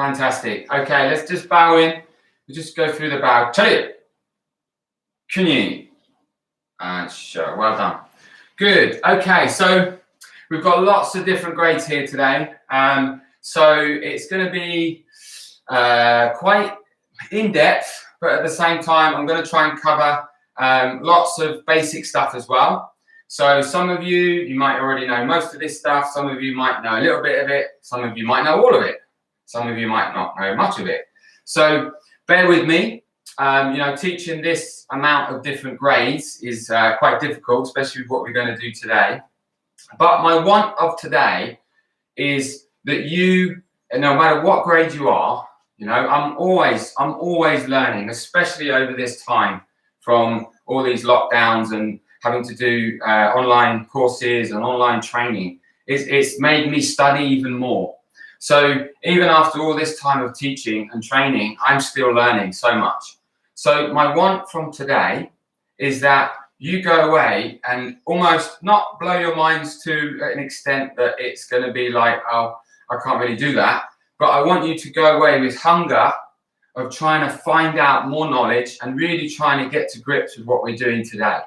Fantastic. Okay, let's just bow in. We'll just go through the bow. Chale. Kunyi. And sure. Well done. Good. Okay, so we've got lots of different grades here today. So it's going to be quite in-depth, but at the same time, I'm going to try and cover lots of basic stuff as well. So some of you might already know most of this stuff. Some of you might know a little bit of it. Some of you might know all of it. Some of you might not know much of it. So bear with me. Teaching this amount of different grades is quite difficult, especially with what we're going to do today. But my want of today is that you, no matter what grade you are, I'm always learning, especially over this time from all these lockdowns and having to do online courses and online training. It's made me study even more. So even after all this time of teaching and training, I'm still learning so much. So my want from today is that you go away and almost not blow your minds to an extent that it's going to be like, oh, I can't really do that. But I want you to go away with hunger of trying to find out more knowledge and really trying to get to grips with what we're doing today.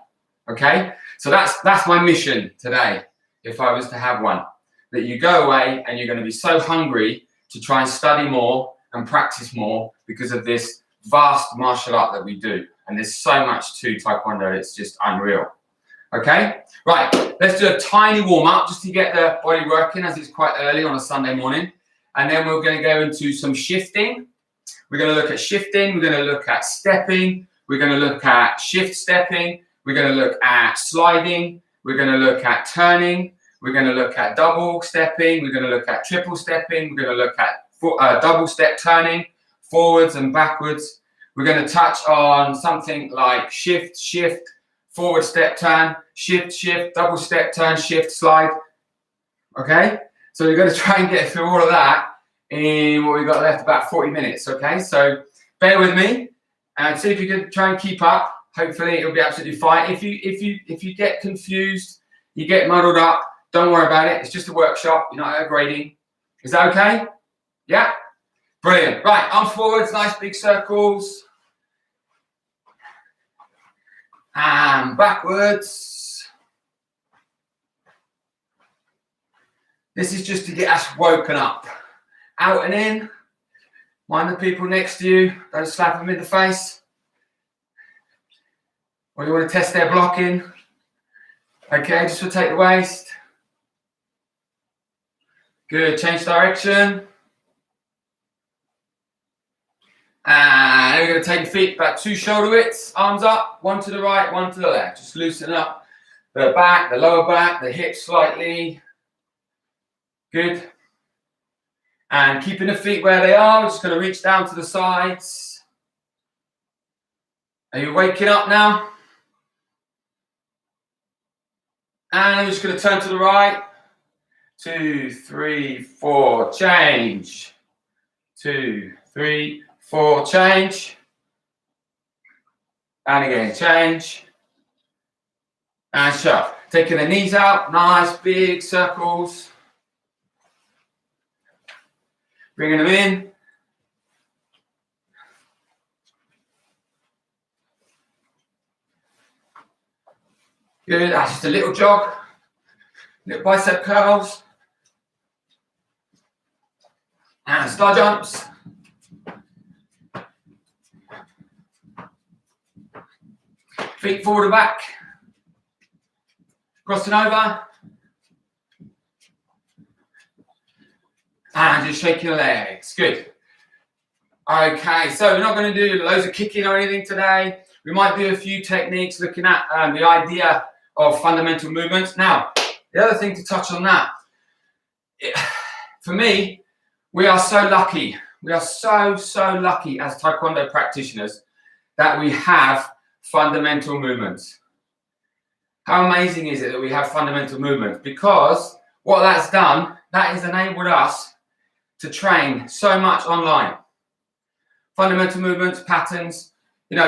Okay? So that's my mission today, if I was to have one. That you go away and you're going to be so hungry to try and study more and practice more because of this vast martial art that we do. And there's so much to Taekwondo, it's just unreal. Okay? Right, let's do a tiny warm-up just to get the body working as it's quite early on a Sunday morning. And then we're going to go into some shifting. We're going to look at shifting. We're going to look at stepping. We're going to look at shift stepping. We're going to look at sliding. We're going to look at turning. We're going to look at double stepping. We're going to look at triple stepping. We're going to look at double step turning, forwards and backwards. We're going to touch on something like shift, shift, forward step turn, shift, shift, double step turn, shift, slide. Okay? So we're going to try and get through all of that in what we've got left, about 40 minutes. Okay? So bear with me and see if you can try and keep up. Hopefully it'll be absolutely fine. If you get confused, you get muddled up, don't worry about it. It's just a workshop. You're not grading. Is that okay? Yeah? Brilliant. Right, arms forwards, nice big circles. And backwards. This is just to get us woken up. Out and in. Mind the people next to you. Don't slap them in the face. Or you want to test their blocking. Okay, just rotate the waist. Good, change direction. And we're going to take your feet about 2 shoulder widths, arms up, one to the right, one to the left. Just loosen up the back, the lower back, the hips slightly. Good. And keeping the feet where they are, we're just going to reach down to the sides. Are you waking up now? And I'm just going to turn to the right. 2, 3, 4, change. 2, 3, 4, change. And again, change. And shove. Taking the knees out, nice big circles. Bringing them in. Good, that's just a little jog. Little bicep curls. And star jumps. Feet forward and back. Crossing over. And just shaking the legs. Good. Okay, so we're not going to do loads of kicking or anything today. We might do a few techniques looking at the idea of fundamental movements. Now, the other thing to touch on that, for me, we are so lucky. We are so lucky as Taekwondo practitioners that we have fundamental movements. How amazing is it that we have fundamental movements? Because what that's done, that has enabled us to train so much online. Fundamental movements, patterns,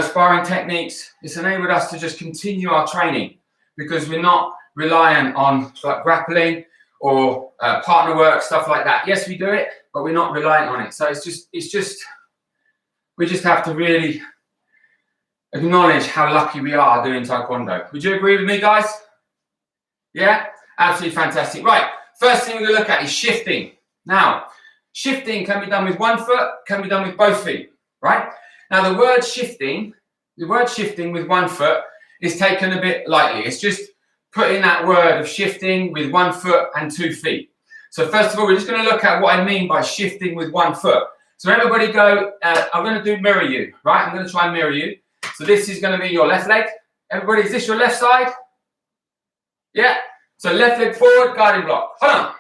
sparring techniques, it's enabled us to just continue our training because we're not reliant on like grappling or partner work, stuff like that. Yes, we do it, but we're not relying on it. So we just have to really acknowledge how lucky we are doing Taekwondo. Would you agree with me, guys? Yeah, absolutely fantastic. Right, first thing we're going to look at is shifting. Now, shifting can be done with one foot, can be done with both feet, right? Now, the word shifting with one foot is taken a bit lightly. It's just putting that word of shifting with one foot and 2 feet. So first of all, we're just going to look at what I mean by shifting with one foot. So everybody go, I'm going to do mirror you, right? I'm going to try and mirror you. So this is going to be your left leg. Everybody, is this your left side? Yeah. So left leg forward, guiding block. Hold on.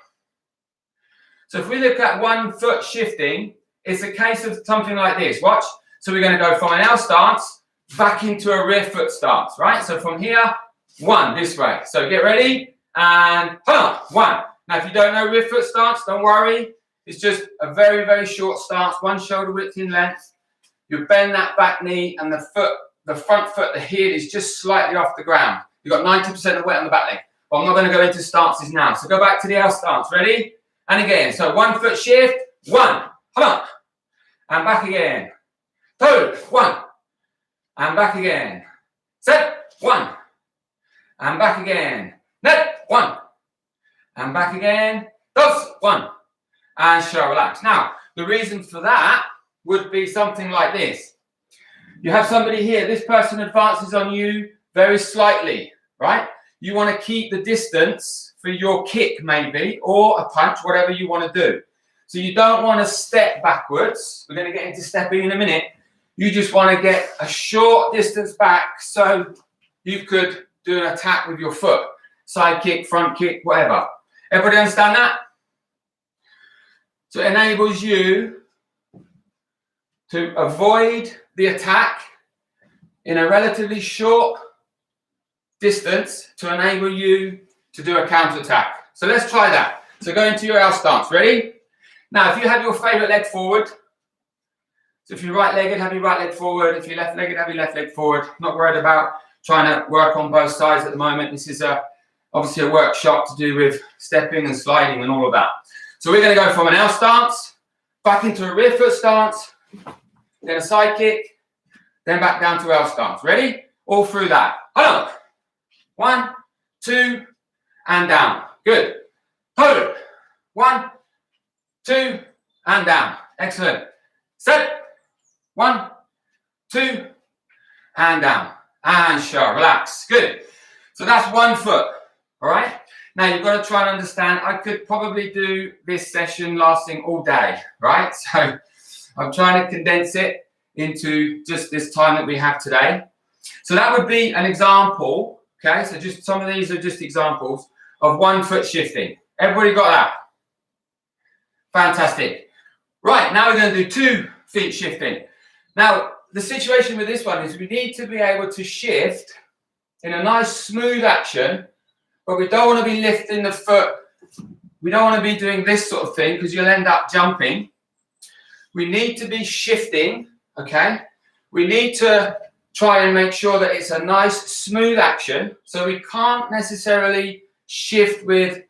So if we look at 1 foot shifting, it's a case of something like this. Watch. So we're going to go from an L stance back into a rear foot stance, right? So from here, 1 this way. So get ready and hold on. 1. Now, if you don't know rear foot stance, don't worry. It's just a very, very short stance, 1 shoulder width in length. You bend that back knee and the front foot, the heel is just slightly off the ground. You've got 90% of weight on the back leg. But I'm not going to go into stances now. So go back to the L stance. Ready? And again. So 1 foot shift. 1. Hold on. And back again. 2. 1. And back again. Set. 1. And back again. Net. 1. And back again. Dos. 1. And show, relax. Now, the reason for that would be something like this. You have somebody here. This person advances on you very slightly, right? You want to keep the distance for your kick, maybe, or a punch, whatever you want to do. So you don't want to step backwards. We're going to get into stepping in a minute. You just want to get a short distance back so you could do an attack with your foot. Side kick, front kick, whatever. Everybody understand that? So it enables you to avoid the attack in a relatively short distance to enable you to do a counter attack. So let's try that. So go into your L stance. Ready? Now, if you have your favorite leg forward, so if you're right-legged, have your right leg forward. If you're left-legged, have your left leg forward. Not worried about trying to work on both sides at the moment. This is obviously a workshop to do with stepping and sliding and all of that. So we're going to go from an L stance, back into a rear foot stance, then a side kick, then back down to L stance. Ready? All through that. Hold on. 1, 2, and down. Good. Hold it. 1, 2, and down. Excellent. Set. 1, 2, and down. And show. Relax. Good. So that's 1 foot. All right? Now, you've got to try and understand, I could probably do this session lasting all day, right? So I'm trying to condense it into just this time that we have today. So that would be an example, okay? So just some of these are just examples of 1 foot shifting. Everybody got that? Fantastic. Right, now we're going to do 2 feet shifting. Now, the situation with this one is we need to be able to shift in a nice smooth action, but we don't want to be lifting the foot. We don't want to be doing this sort of thing because you'll end up jumping. We need to be shifting, okay? We need to try and make sure that it's a nice smooth action. So we can't necessarily shift with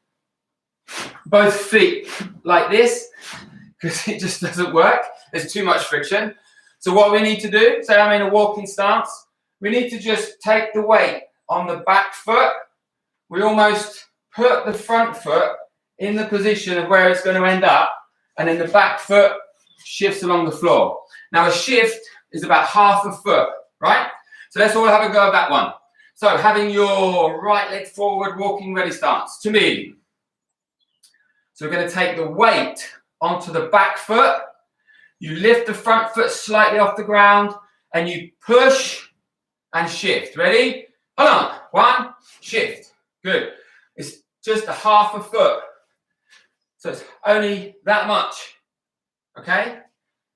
both feet like this because it just doesn't work. There's too much friction. So what we need to do, say I'm in a walking stance, we need to just take the weight on the back foot. We almost put the front foot in the position of where it's going to end up, and then the back foot shifts along the floor. Now a shift is about half a foot, right? So let's all have a go at that one. So having your right leg forward, walking ready stance. To me. So we're going to take the weight onto the back foot. You lift the front foot slightly off the ground and you push and shift. Ready? Hold on. 1, shift. Good. It's just a half a foot. So it's only that much. Okay?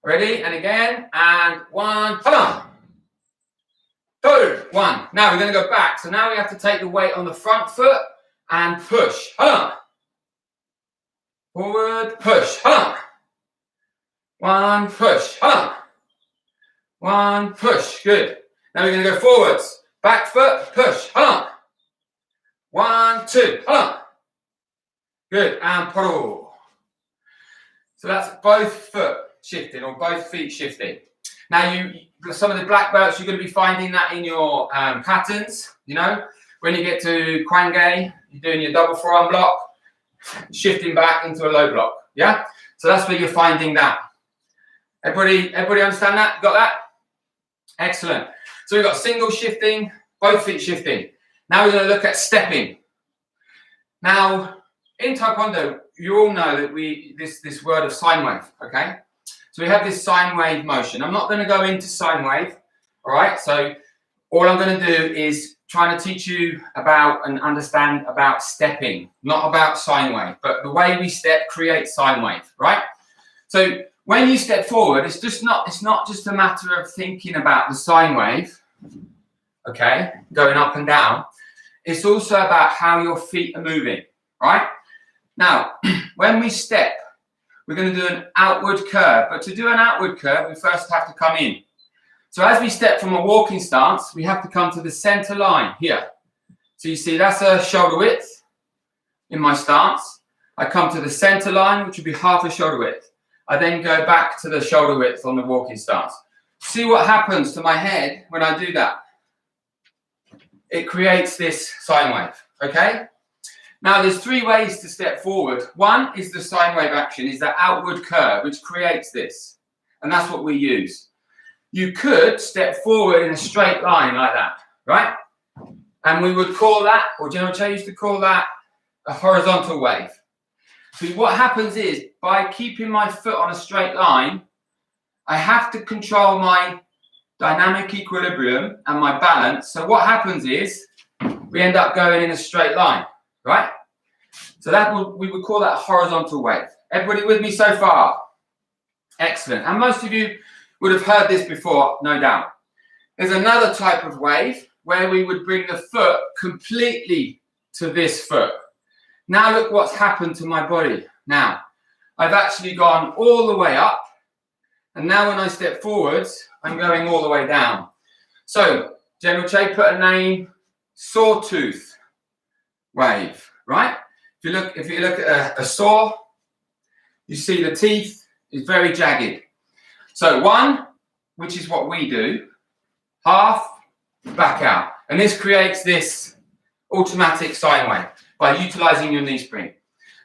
Ready? And again. And 1. Hold on. 2. 1. Now we're going to go back. So now we have to take the weight on the front foot and push. Hold on. Forward. Push. Hold on. 1. Push. Hold on. 1. Push. Good. Now we're going to go forwards. Back foot. Push. Hold on. 1, 2. Hold on. Good. And pull. So that's both foot shifting or both feet shifting. Now, some of the black belts, you're going to be finding that in your patterns. You know, when you get to Kwange, you're doing your double forearm block, shifting back into a low block. Yeah, so that's where you're finding that. Everybody understand that? Got that? Excellent. So we've got single shifting, both feet shifting. Now we're going to look at stepping. Now, in Taekwondo, you all know that this word of sine wave, okay? So we have this sine wave motion. I'm not going to go into sine wave, all right? So all I'm going to do is trying to teach you about and understand about stepping, not about sine wave, but the way we step creates sine wave, right? So when you step forward, it's not just a matter of thinking about the sine wave, okay, going up and down. It's also about how your feet are moving, right? Now, when we step, we're going to do an outward curve. But to do an outward curve, we first have to come in. So as we step from a walking stance, we have to come to the center line here. So you see, that's a shoulder width in my stance. I come to the center line, which would be half a shoulder width. I then go back to the shoulder width on the walking stance. See what happens to my head when I do that. It creates this sine wave, okay? Now, there's three ways to step forward. One is the sine wave action, is the outward curve, which creates this. And that's what we use. You could step forward in a straight line like that, right? And we would call that, or General Che used to call that, a horizontal wave. So what happens is, by keeping my foot on a straight line, I have to control my dynamic equilibrium and my balance. So what happens is, we end up going in a straight line, right? So we would call that a horizontal wave. Everybody with me so far? Excellent. And most of you would have heard this before, no doubt. There's another type of wave where we would bring the foot completely to this foot. Now look what's happened to my body. Now, I've actually gone all the way up, and now when I step forwards, I'm going all the way down. So, General Che put a name, sawtooth wave, right? If you look at a saw, you see the teeth is very jagged. So one, which is what we do, half, back out. And this creates this automatic sine wave by utilizing your knee spring.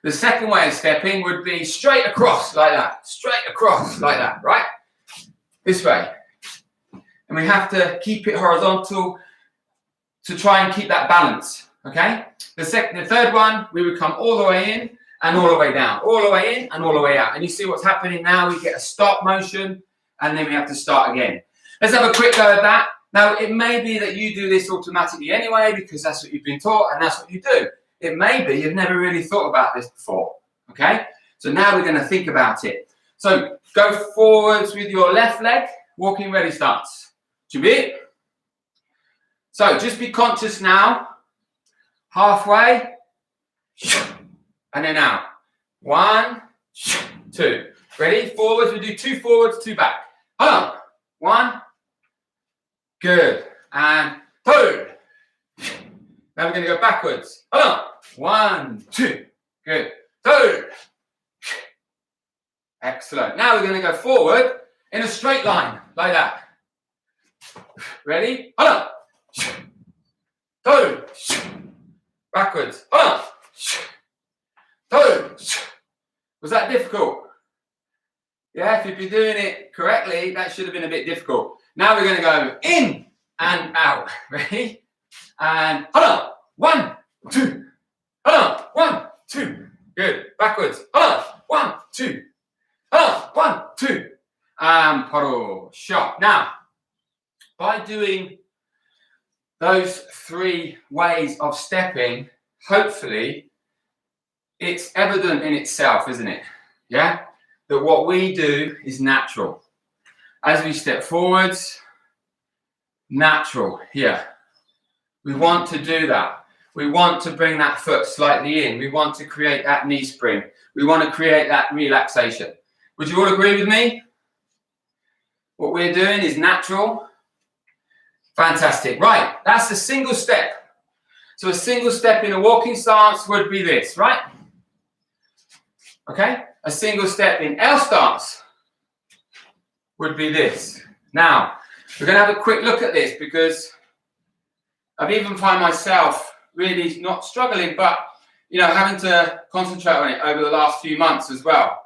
The second way of stepping would be straight across like that, right? This way. And we have to keep it horizontal to try and keep that balance, okay? The third one, we would come all the way in and all the way down, all the way in and all the way out. And you see what's happening now, we get a stop motion and then we have to start again. Let's have a quick go at that. Now, it may be that you do this automatically anyway because that's what you've been taught and that's what you do. It may be you've never really thought about this before, okay? So now we're going to think about it. So go forwards with your left leg, walking ready stance. 준비? So just be conscious now, halfway, and then out. 1, 2. Ready? Forwards, we do 2 forwards, 2 back. Hold on. 1. Good. And 2. Now we're going to go backwards. Hold on. 1, 2. Good. 2. Excellent. Now we're going to go forward in a straight line, like that. Ready? Hold on. 2. Backwards. Hold on. 2. Was that difficult? Yeah, if you've been doing it correctly, that should have been a bit difficult. Now we're going to go in and out. Ready? And hold on. 1, 2. Hold on. 1, 2. Good. Backwards. Hold on. 1, 2. Hold on. 1, 2. And paro. Shot. Now, by doing those 3 ways of stepping, hopefully, it's evident in itself, isn't it? Yeah? That what we do is natural. As we step forwards, natural here. We want to do that. We want to bring that foot slightly in. We want to create that knee spring. We want to create that relaxation. Would you all agree with me? What we're doing is natural. Fantastic. Right, that's a single step. So a single step in a walking stance would be this, right? Okay? a single step in L stance would be this. Now, we're going to have a quick look at this because I've even found myself really not struggling, but having to concentrate on it over the last few months as well.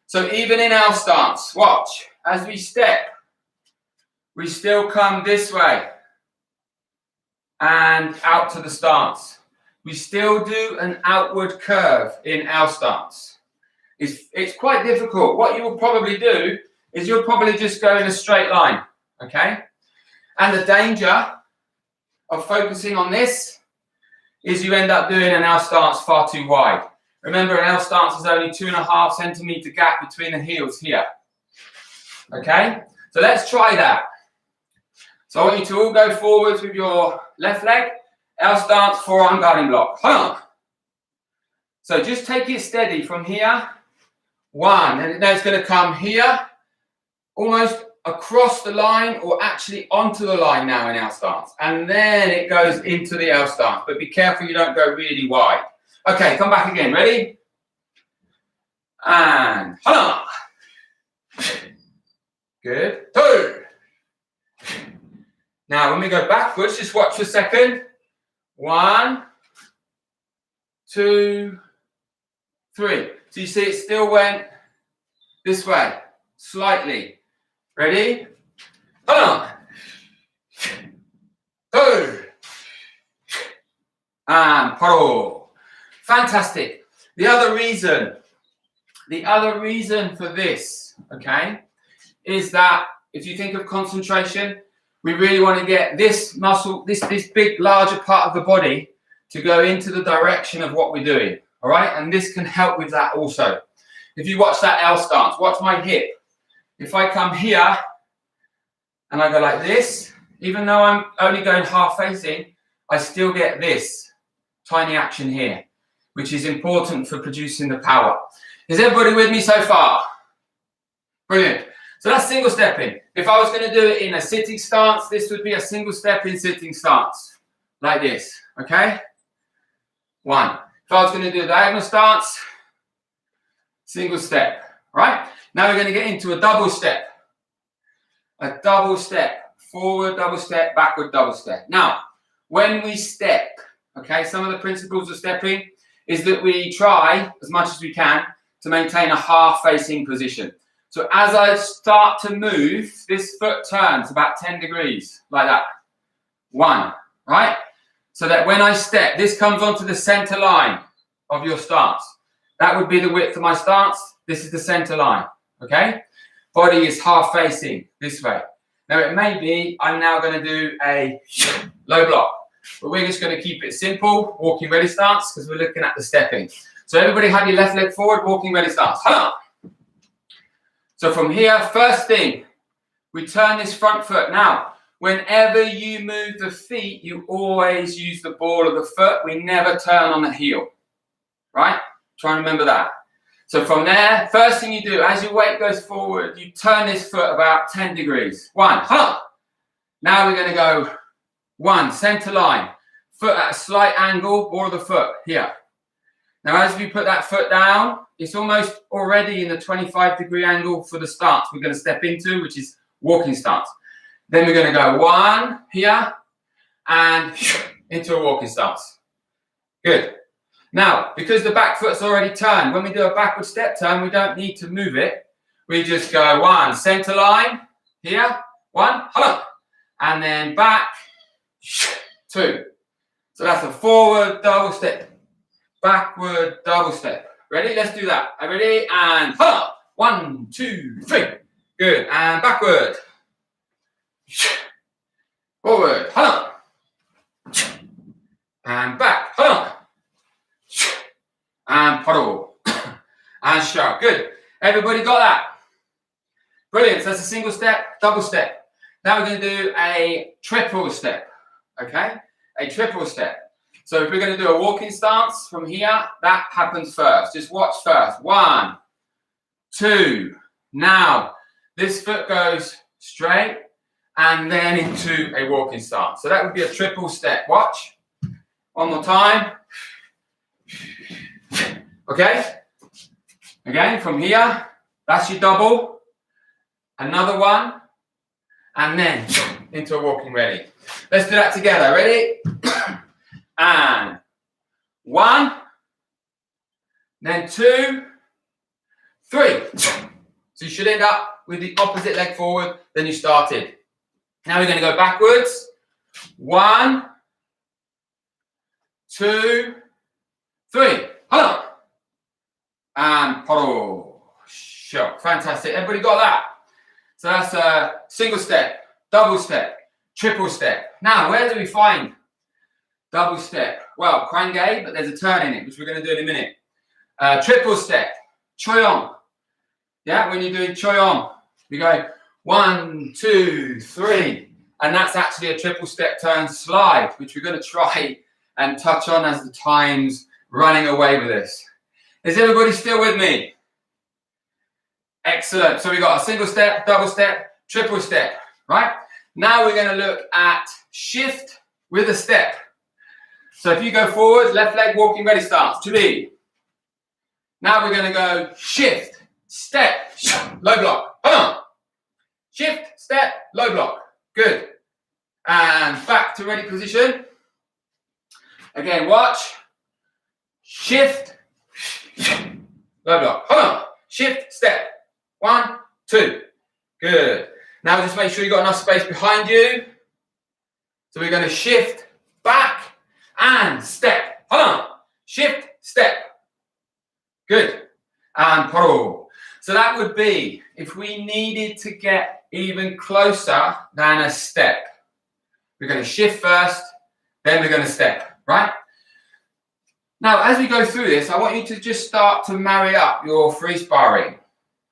So even in L stance, watch, as we step, we still come this way and out to the stance. We still do an outward curve in L stance. It's quite difficult. What you will probably do is you'll probably just go in a straight line, okay? And the danger of focusing on this is you end up doing an L stance far too wide. Remember, an L stance is only 2.5 centimeter gap between the heels here. Okay? So let's try that. So I want you to all go forwards with your left leg. L stance, forearm guarding block. Hold on. So just take it steady from here. 1, and now it's going to come here, almost across the line, or actually onto the line now in L stance. And then it goes into the L stance. But be careful you don't go really wide. Okay, come back again. Ready? And hold on. Good. 2. Now, when we go backwards, just watch for a second. 1, 2, 3. So you see it still went this way, slightly. Ready? Hold on. 2. And paro. Fantastic. The other reason for this, okay, is that if you think of concentration, we really want to get this muscle, this big, larger part of the body to go into the direction of what we're doing. All right, and this can help with that also. If you watch that L stance, watch my hip. If I come here and I go like this, even though I'm only going half facing, I still get this tiny action here, which is important for producing the power. Is everybody with me so far? Brilliant. So that's single stepping. If I was going to do it in a sitting stance, this would be a single step in sitting stance, like this, okay? 1. If I was going to do a diagonal stance, single step, right? Now we're going to get into a double step. A double step, forward double step, backward double step. Now, when we step, okay, some of the principles of stepping is that we try as much as we can to maintain a half-facing position. So as I start to move, this foot turns about 10 degrees, like that. 1, right? So that when I step, this comes onto the center line of your stance. That would be the width of my stance. This is the center line, okay? Body is half facing this way. Now it may be I'm now going to do a low block, but we're just going to keep it simple, walking ready stance, because we're looking at the stepping. So everybody have your left leg forward, walking ready stance. So from here, first thing, we turn this front foot. Now, whenever you move the feet, you always use the ball of the foot. We never turn on the heel, right? Try and remember that. So from there, first thing you do, as your weight goes forward, you turn this foot about 10 degrees. 1, Now we're going to go 1, center line, foot at a slight angle, ball of the foot, here. Now as we put that foot down, it's almost already in the 25-degree angle for the stance we're going to step into, which is walking stance. Then we're going to go 1 here and into a walking stance. Good. Now, because the back foot's already turned, when we do a backward step turn, we don't need to move it. We just go 1, center line, here, 1, and then back, 2. So that's a forward double step, backward double step. Ready? Let's do that. Ready? And 1, 2, 3. Good. And backward. Forward. And back. And paddle. And sharp. Good. Everybody got that? Brilliant. So that's a single step, double step. Now we're going to do a triple step. Okay? A triple step. So if we're going to do a walking stance from here, that happens first. Just watch first. 1, 2. Now, this foot goes straight and then into a walking stance. So that would be a triple step. Watch. One more time. Okay? Again, from here, that's your double. Another one, and then into a walking ready. Let's do that together. Ready? And 1, then 2, 3. So you should end up with the opposite leg forward than you started. Now we're going to go backwards. 1, 2, 3. Hold on. And paro. Sure. Fantastic. Everybody got that? So that's a single step, double step, triple step. Now, where do we find double step? Well, kwange, but there's a turn in it, which we're going to do in a minute. Triple step, choyong. Yeah, when you're doing choyong, you go 1, 2, 3. And that's actually a triple step turn slide, which we're going to try and touch on as the time's running away with us. Is everybody still with me? Excellent. So we got a single step, double step, triple step, right? Now we're going to look at shift with a step. So if you go forward, left leg walking ready stance, to be. Now we're going to go shift, step, low block. Hold on. Shift, step, low block. Good. And back to ready position. Again, watch. Shift, low block. Hold on. Shift, step. 1, 2. Good. Now just make sure you've got enough space behind you. So we're going to shift, back, and step. Hold on. Shift, step. Good. And paro. So that would be if we needed to get even closer than a step. We're going to shift first, then we're going to step, right? Now, as we go through this, I want you to just start to marry up your free sparring,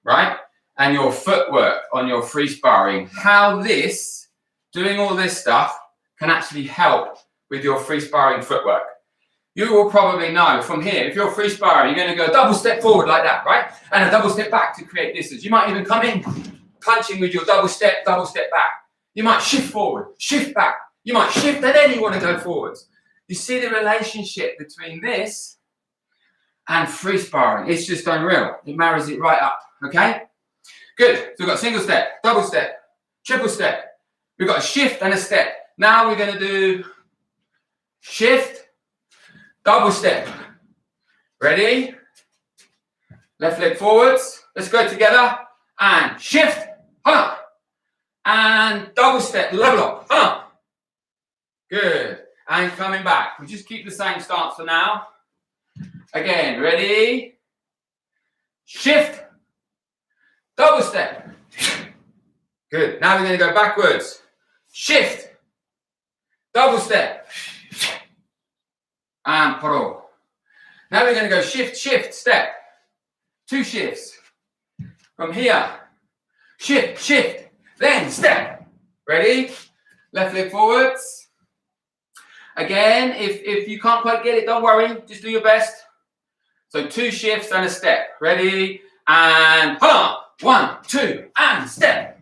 right? And your footwork on your free sparring. How this, doing all this stuff, can actually help with your free sparring footwork. You will probably know from here, if you're free sparring, you're going to go double step forward like that, right? And a double step back to create distance. You might even come in punching with your double step back. You might shift forward, shift back. You might shift and then you want to go forwards. You see the relationship between this and free sparring. It's just unreal. It marries it right up, okay? Good. So we've got single step, double step, triple step. We've got a shift and a step. Now we're going to do shift, double step. Ready? Left leg forwards. Let's go together. And shift. Hold on. And double step. Level up. Hold on. Good. And coming back. We just keep the same stance for now. Again. Ready? Shift. Double step. Good. Now we're going to go backwards. Shift. Double step. And paro. Now we're going to go shift, shift, step. 2 shifts. From here. Shift, shift. Then step. Ready? Left leg forwards. Again, if you can't quite get it, don't worry. Just do your best. So 2 shifts and a step. Ready? And hold on. 1, 2, and step.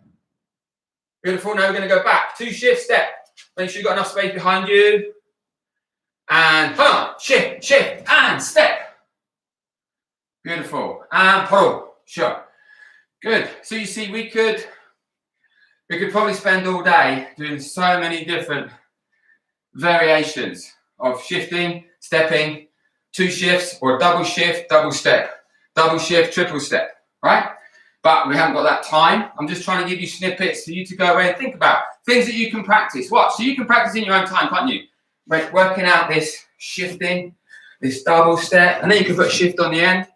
Beautiful. Now we're going to go back. 2 shifts, step. Make sure you've got enough space behind you. And hold on. Shift, shift, and step. Beautiful. And paro. Sure. Good. So you see, we could probably spend all day doing so many different variations of shifting, stepping, 2 shifts, or double shift, double step, double shift, triple step, right? But we haven't got that time. I'm just trying to give you snippets for you to go away and think about. Things that you can practice. What? So you can practice in your own time, can't you? Working out this shifting, this double step, and then you can put shift on the end.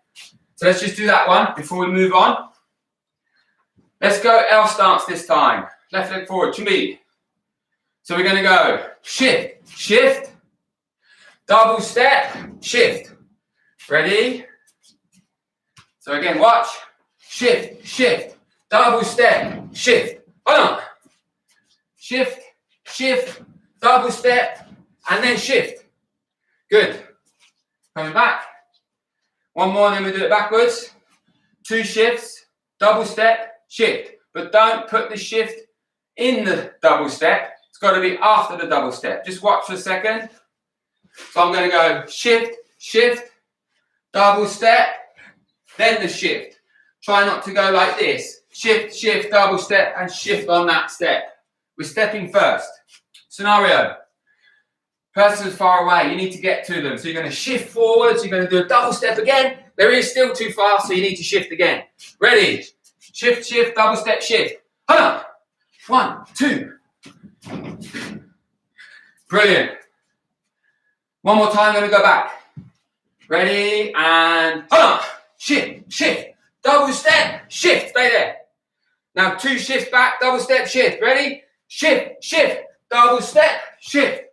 So let's just do that one before we move on. Let's go L stance this time. Left leg forward, chumbi. So we're going to go shift, shift, double step, shift. Ready? So again, watch. Shift, shift, double step, shift. Hold on. Shift, shift, double step, and then shift. Good. Coming back. One more, and then we do it backwards. 2 shifts, double step, shift. But don't put the shift in the double step. It's got to be after the double step. Just watch for a second. So I'm going to go shift, shift, double step, then the shift. Try not to go like this. Shift, shift, double step, and shift on that step. We're stepping first. Scenario. Person's far away, you need to get to them. So you're going to shift forwards, you're going to do a double step again. There is still too far, so you need to shift again. Ready? Shift, shift, double step, shift. Hold on. 1, 2. Brilliant. One more time, I'm going to go back. Ready, and hold on. Shift, shift, double step, shift. Stay there. Now 2 shifts back, double step, shift. Ready? Shift, shift, double step, shift.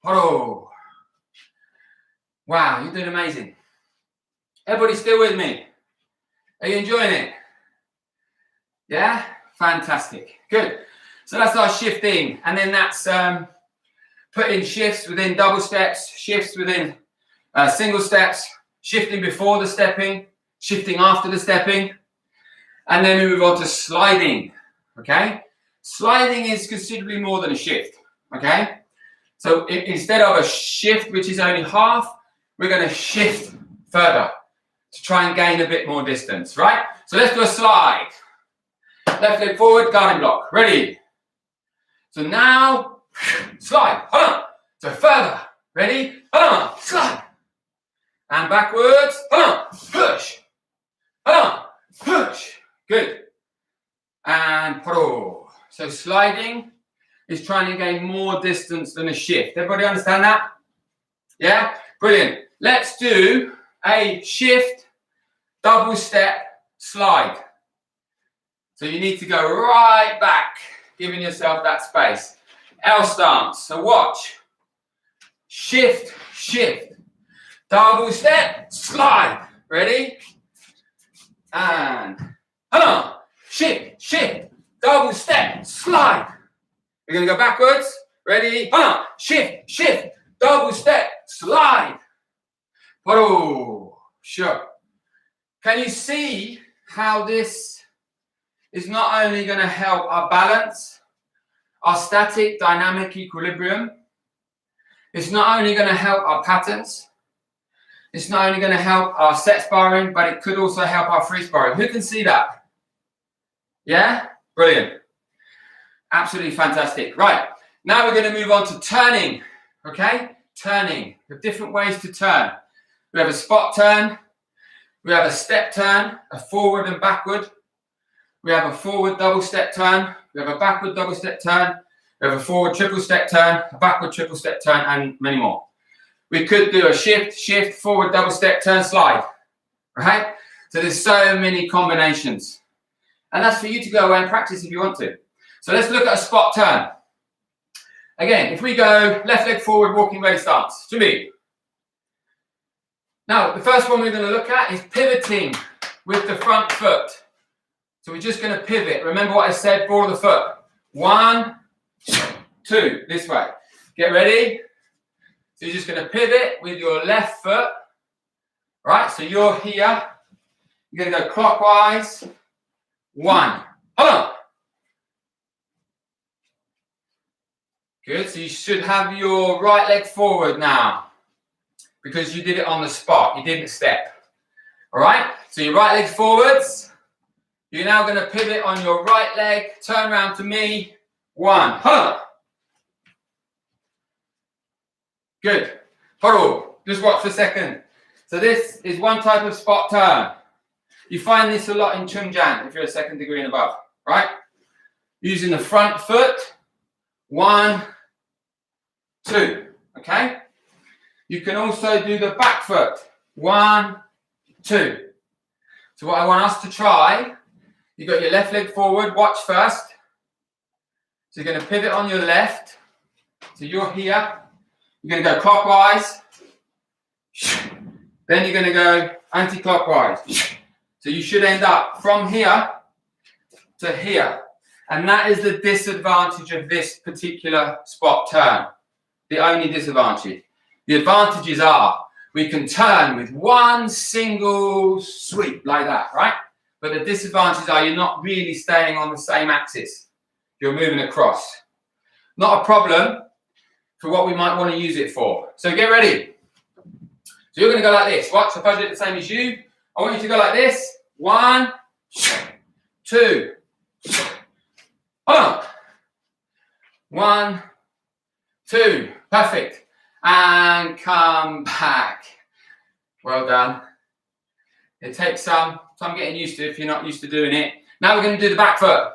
Oh. Wow, you're doing amazing. Everybody still with me? Are you enjoying it? Yeah? Fantastic. Good. So that's our shifting. And then that's putting shifts within double steps, shifts within single steps, shifting before the stepping, shifting after the stepping. And then we move on to sliding. Okay? Sliding is considerably more than a shift. Okay? So instead of a shift, which is only half, we're going to shift further to try and gain a bit more distance, right? So let's do a slide. Left leg forward, guarding block. Ready? So now, slide. Hold on. So further. Ready? Hold on. Slide. And backwards. Hold on. Push. Hold on. Push. Good. And pull. So sliding is trying to gain more distance than a shift. Everybody understand that? Yeah? Brilliant. Let's do a shift, double step, slide. So you need to go right back, giving yourself that space. L stance. So watch. Shift, shift. Double step, slide. Ready? And hold on. Shift, shift. Double step, slide. We're going to go backwards. Ready? Hold on. Shift, shift. Double step, slide. Oh, sure. Can you see how this is not only going to help our balance, our static dynamic equilibrium, it's not only going to help our patterns, it's not only going to help our set sparring, but it could also help our free sparring. Who can see that? Yeah? Brilliant. Absolutely fantastic. Right, now we're going to move on to turning, okay? Turning. We have different ways to turn. We have a spot turn, we have a step turn, a forward and backward. We have a forward double step turn, we have a backward double step turn, we have a forward triple step turn, a backward triple step turn, and many more. We could do a shift, shift, forward double step turn, slide, right? So there's so many combinations. And that's for you to go away and practice if you want to. So let's look at a spot turn. Again, if we go left leg forward, walking ready stance, to me. Now, the first one we're going to look at is pivoting with the front foot. So we're just going to pivot. Remember what I said, ball of the foot. 1, 2, this way. Get ready. So you're just going to pivot with your left foot. Right, so you're here. You're going to go clockwise. 1. Hold on. Good, so you should have your right leg forward now because you did it on the spot, you didn't step. All right, so your right leg forwards. You're now going to pivot on your right leg, turn around to me. 1, hold on. Good, hold on, just watch for a second. So this is one type of spot turn. You find this a lot in Chungjan if you're a second degree and above, right? Using the front foot. 1, 2, okay? You can also do the back foot. 1, 2. So what I want us to try, you've got your left leg forward, watch first. So you're going to pivot on your left. So you're here. You're going to go clockwise. Then you're going to go anti-clockwise. So you should end up from here to here. And that is the disadvantage of this particular spot turn. The only disadvantage. The advantages are we can turn with one single sweep like that, right? But the disadvantages are you're not really staying on the same axis. You're moving across. Not a problem for what we might want to use it for. So get ready. So you're going to go like this. Watch, if I do it the same as you, I want you to go like this. 1, 2. Hold on. 1, 2. Perfect. And come back. Well done. It takes some getting used to if you're not used to doing it. Now we're going to do the back foot.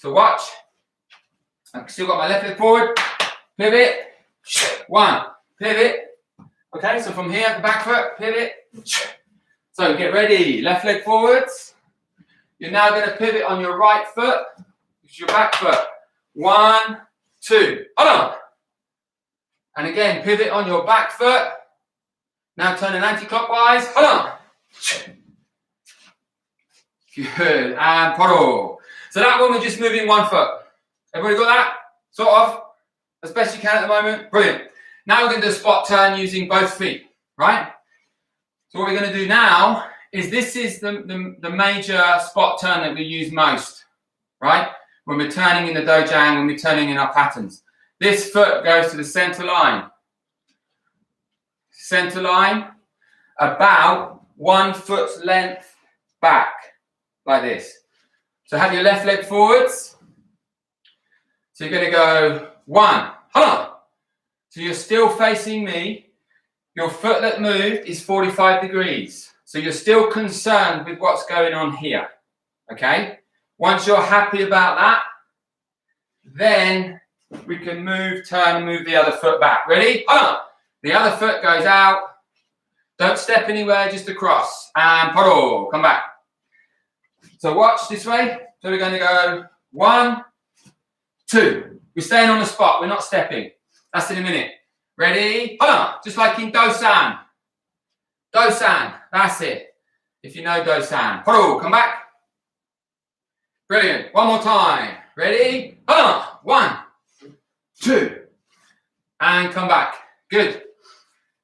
So watch. I've still got my left leg forward. Pivot. 1. Pivot. Okay, so from here, the back foot. Pivot. So get ready. Left leg forwards. You're now going to pivot on your right foot. It's your back foot. 1, 2. Hold on. And again, pivot on your back foot. Now turning anti-clockwise. Hold on. Good. And paro. So that one, we're just moving one foot. Everybody got that? Sort of. As best you can at the moment. Brilliant. Now we're going to do a spot turn using both feet. Right? So what we're going to do now is this is the major spot turn that we use most. Right? When we're turning in the dojang, when we're turning in our patterns. This foot goes to the center line. Center line, about 1 foot's length back, like this. So have your left leg forwards. So you're going to go 1, hold on. So you're still facing me. Your foot that moved is 45 degrees. So you're still concerned with what's going on here, okay? Once you're happy about that, then we can move, turn, and move the other foot back. Ready? Hold on. The other foot goes out. Don't step anywhere, just across. And paro, come back. So watch this way. So we're going to go 1, 2. We're staying on the spot. We're not stepping. That's in a minute. Ready? Hold on. Just like in Dosan. Dosan. That's it. If you know Dosan. Paro, come back. Brilliant. One more time. Ready? Hold on. 1, 2. And come back. Good.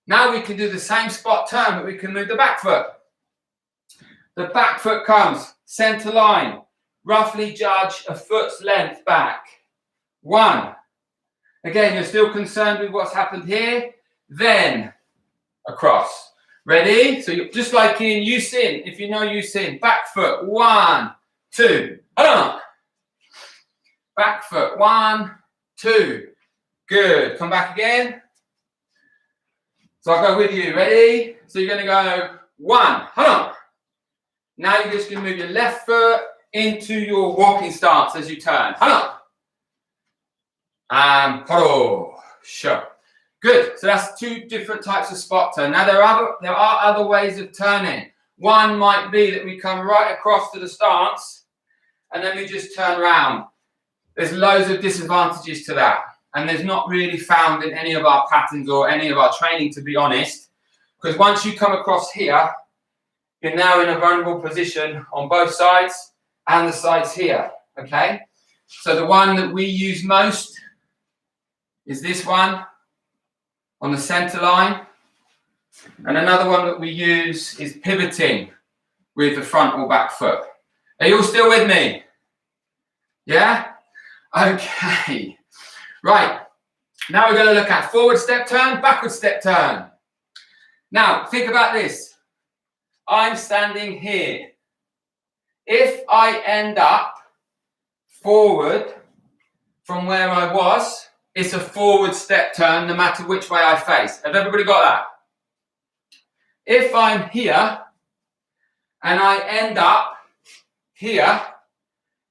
Now we can do the same spot turn, but we can move the back foot. The back foot comes, center line, roughly judge a foot's length back. 1. Again, you're still concerned with what's happened here, then across. Ready? So you're just like in Yusin, if you know Yusin, back foot, 1, 2. Hold on. Back foot, 1, 2. Good. Come back again. So I'll go with you. Ready? So you're going to go 1. Hold on. Now you're just going to move your left foot into your walking stance as you turn. Hold on. And paro. Sure. Good. So that's 2 different types of spot turn. Now there are other ways of turning. One might be that we come right across to the stance and then we just turn around. There's loads of disadvantages to that. And there's not really found in any of our patterns or any of our training, to be honest. Because once you come across here, you're now in a vulnerable position on both sides and the sides here, okay? So the one that we use most is this one on the center line. And another one that we use is pivoting with the front or back foot. Are you all still with me? Yeah? Okay. Right, now we're going to look at forward step turn, backward step turn. Now, think about this. I'm standing here. If I end up forward from where I was, it's a forward step turn no matter which way I face. Have everybody got that? If I'm here and I end up here,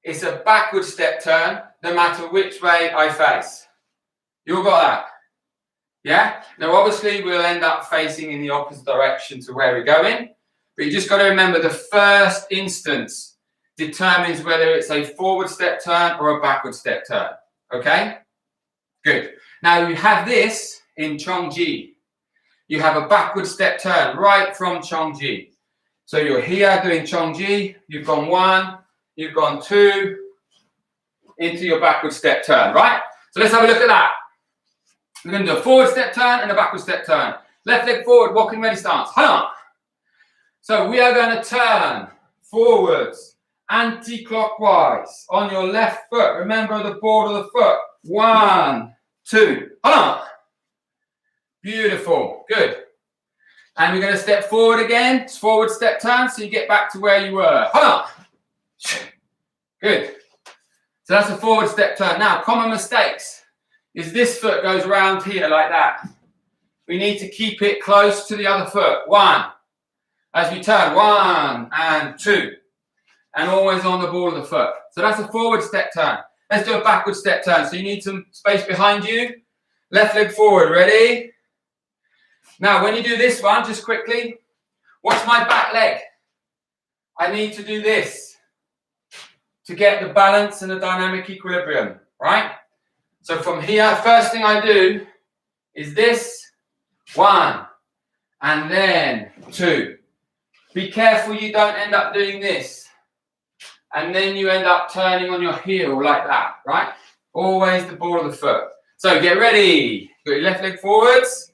it's a backward step turn no matter which way I face. You all got that? Yeah? Now, obviously, we'll end up facing in the opposite direction to where we're going. But you just got to remember the first instance determines whether it's a forward step turn or a backward step turn. Okay? Good. Now, you have this in Chongji. You have a backward step turn right from Chongji. So you're here doing Chongji. You've gone 1. You've gone 2. Into your backward step turn, right? So let's have a look at that. We're going to do a forward step turn and a backward step turn. Left leg forward, walking ready stance. Hold on. So we are going to turn forwards, anti-clockwise on your left foot. Remember the board of the foot. 1, 2. Hold on. Beautiful. Good. And we're going to step forward again. It's forward step turn, so you get back to where you were. Hold on. Good. So that's a forward step turn. Now, common mistakes is this foot goes around here like that. We need to keep it close to the other foot. 1. As we turn, 1 and 2. And always on the ball of the foot. So that's a forward step turn. Let's do a backward step turn. So you need some space behind you. Left leg forward. Ready? Now, when you do this one, just quickly, watch my back leg. I need to do this to get the balance and the dynamic equilibrium, right? So from here, first thing I do is this, 1, and then 2. Be careful you don't end up doing this, and then you end up turning on your heel like that, right? Always the ball of the foot. So get ready. Got your left leg forwards.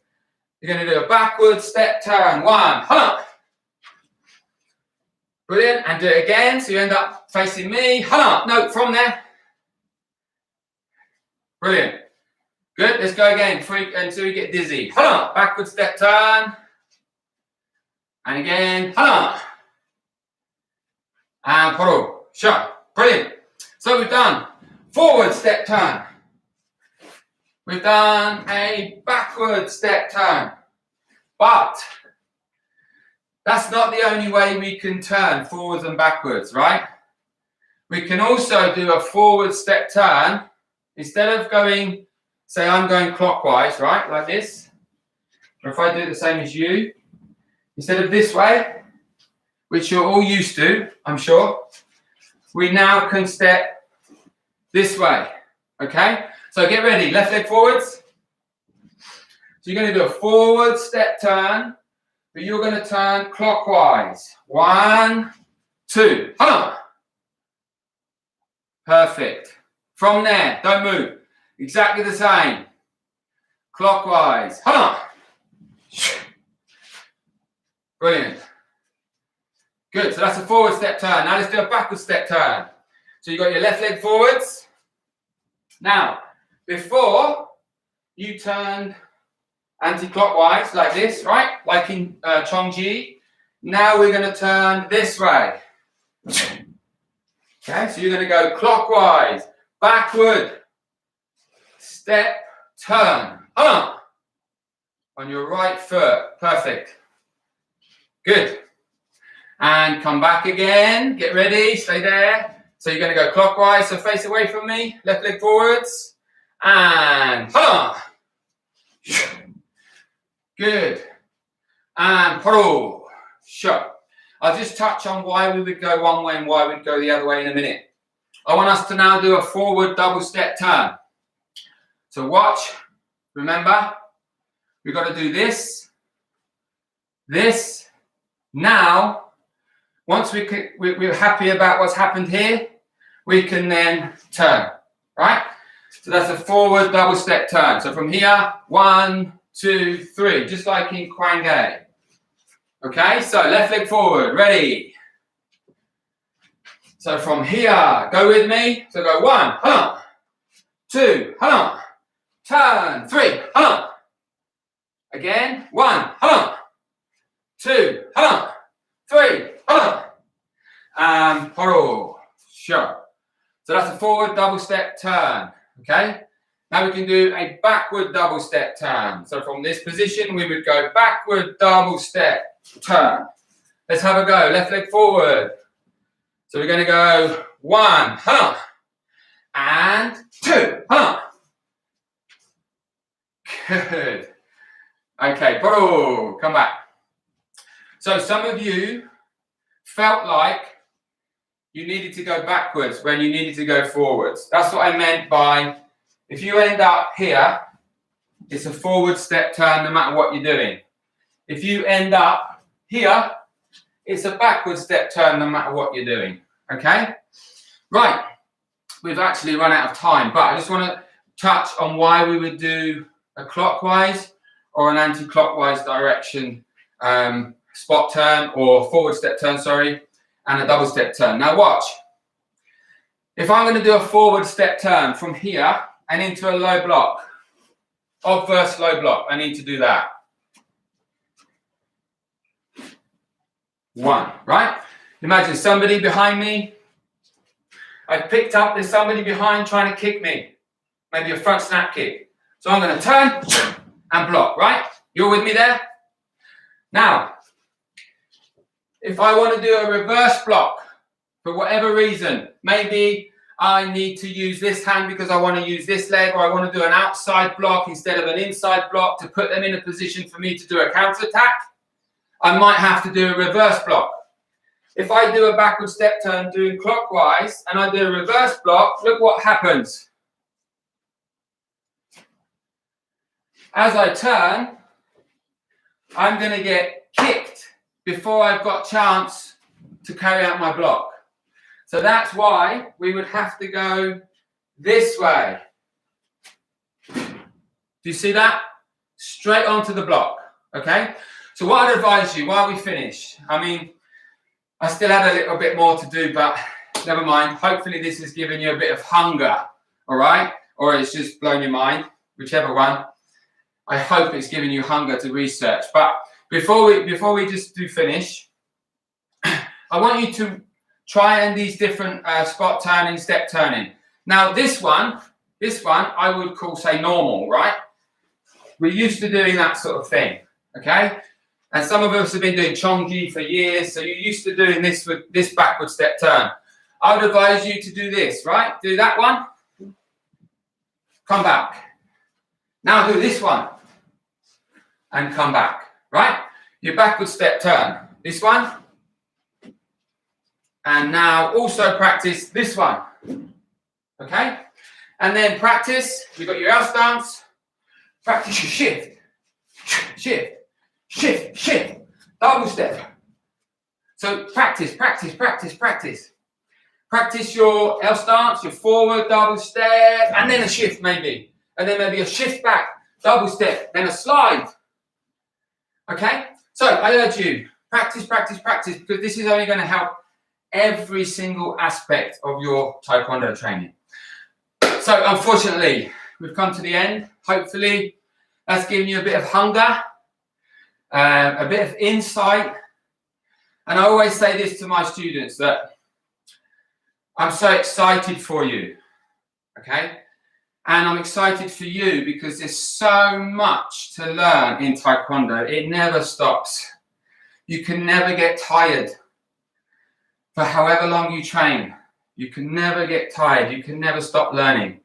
You're going to do a backward step turn. 1, hold on. Brilliant. And do it again. So you end up facing me. Hold on. No, from there. Brilliant. Good. Let's go again until you get dizzy. Hold on. Backward step turn. And again. Hold on. And poro. Sure. Brilliant. So we've done forward step turn. We've done a backward step turn, but that's not the only way we can turn forwards and backwards, right? We can also do a forward step turn. Instead of going, say I'm going clockwise, right, like this, or if I do the same as you, instead of this way, which you're all used to, I'm sure, we now can step this way, okay? So get ready, left leg forwards. So you're going to do a forward step turn, but you're going to turn clockwise. 1, 2, hold on. Perfect. From there, don't move. Exactly the same. Clockwise, hold on. Brilliant. Good, so that's a forward step turn. Now let's do a backward step turn. So you've got your left leg forwards. Now, before you turned anti-clockwise like this, right? Like in Chongji. Now we're going to turn this way. Okay, so you're going to go clockwise, backward, step, turn. On your right foot. Perfect. Good. And come back again. Get ready. Stay there. So you're going to go clockwise. So face away from me. Left leg forwards. And good. And poro. Sure. I'll just touch on why we would go one way and why we'd go the other way in a minute. I want us to now do a forward double step turn. So watch. Remember, we've got to do this. This. Now, once we're happy about what's happened here, we can then turn. Right? So that's a forward double step turn. So from here, 1, 2, 3, just like in Kwange. Okay, so left leg forward, ready. So from here, go with me. So go 1, 2, turn, 3, again, 1, 2, 3, and poro. Sure. So that's a forward double step turn. Okay. Now we can do a backward double step turn. So from this position, we would go backward double step turn. Let's have a go. Left leg forward. So we're going to go 1, and 2, Good. Okay, poro. Come back. So some of you felt like you needed to go backwards when you needed to go forwards. That's what I meant by, if you end up here, it's a forward step turn no matter what you're doing. If you end up here, it's a backward step turn no matter what you're doing. Okay? Right. We've actually run out of time, but I just want to touch on why we would do a clockwise or an anti-clockwise direction spot turn or forward step turn, sorry, and a double step turn. Now watch. If I'm going to do a forward step turn from here and into a low block, obverse low block, I need to do that. 1, right? Imagine somebody behind me. I've picked up, there's somebody behind trying to kick me. Maybe a front snap kick. So I'm going to turn and block, right? You're with me there? Now, if I want to do a reverse block, for whatever reason, maybe I need to use this hand because I want to use this leg, or I want to do an outside block instead of an inside block to put them in a position for me to do a counter attack, I might have to do a reverse block. If I do a backward step turn doing clockwise and I do a reverse block, look what happens. As I turn, I'm going to get kicked before I've got a chance to carry out my block. So that's why we would have to go this way. Do you see that? Straight onto the block, okay? So what I'd advise you while we finish, I mean, I still had a little bit more to do, but never mind. Hopefully this has given you a bit of hunger, all right? Or it's just blown your mind, whichever one. I hope it's given you hunger to research. But before we just do finish, I want you to try and these different spot turning, step turning. Now this one I would call, say, normal, right? We're used to doing that sort of thing, okay? And some of us have been doing chongi for years, so you're used to doing this with this backward step turn. I would advise you to do this, right? Do that one, come back. Now do this one, and come back, right? Your backward step turn, this one, and now also practice this one, okay? And then practice, you've got your L stance, practice your shift, shift, shift, shift, double step. So practice, practice, practice, practice. Practice your L stance, your forward double step, and then a shift maybe. And then maybe a shift back, double step, then a slide. Okay? So I urge you, practice, practice, practice, because this is only going to help every single aspect of your Taekwondo training. So unfortunately, we've come to the end. Hopefully, that's given you a bit of hunger, a bit of insight. And I always say this to my students, that I'm so excited for you, okay? And I'm excited for you because there's so much to learn in Taekwondo. It never stops. You can never get tired. For however long you train, you can never get tired. You can never stop learning.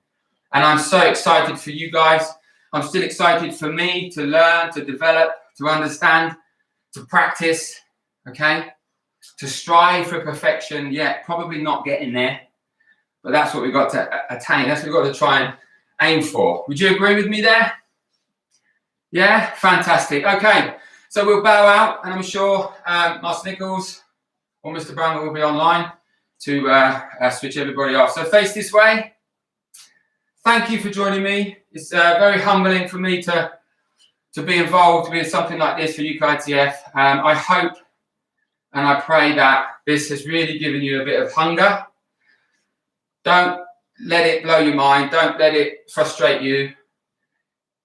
And I'm so excited for you guys. I'm still excited for me to learn, to develop, to understand, to practice, okay? To strive for perfection, yet probably not getting there. But that's what we've got to attain. That's what we've got to try and aim for. Would you agree with me there? Yeah, fantastic. Okay, so we'll bow out, and I'm sure Master Nichols or Mr. Brown will be online to switch everybody off. So face this way. Thank you for joining me. It's very humbling for me to be involved with something like this for UKITF. I hope and I pray that this has really given you a bit of hunger. Don't let it blow your mind. Don't let it frustrate you.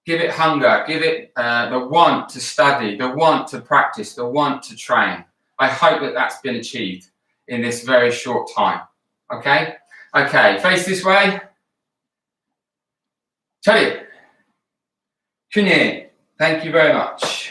Give it hunger. Give it the want to study, the want to practice, the want to train. I hope that that's been achieved in this very short time. Okay? Okay, face this way. Chari. Kunye. Thank you very much.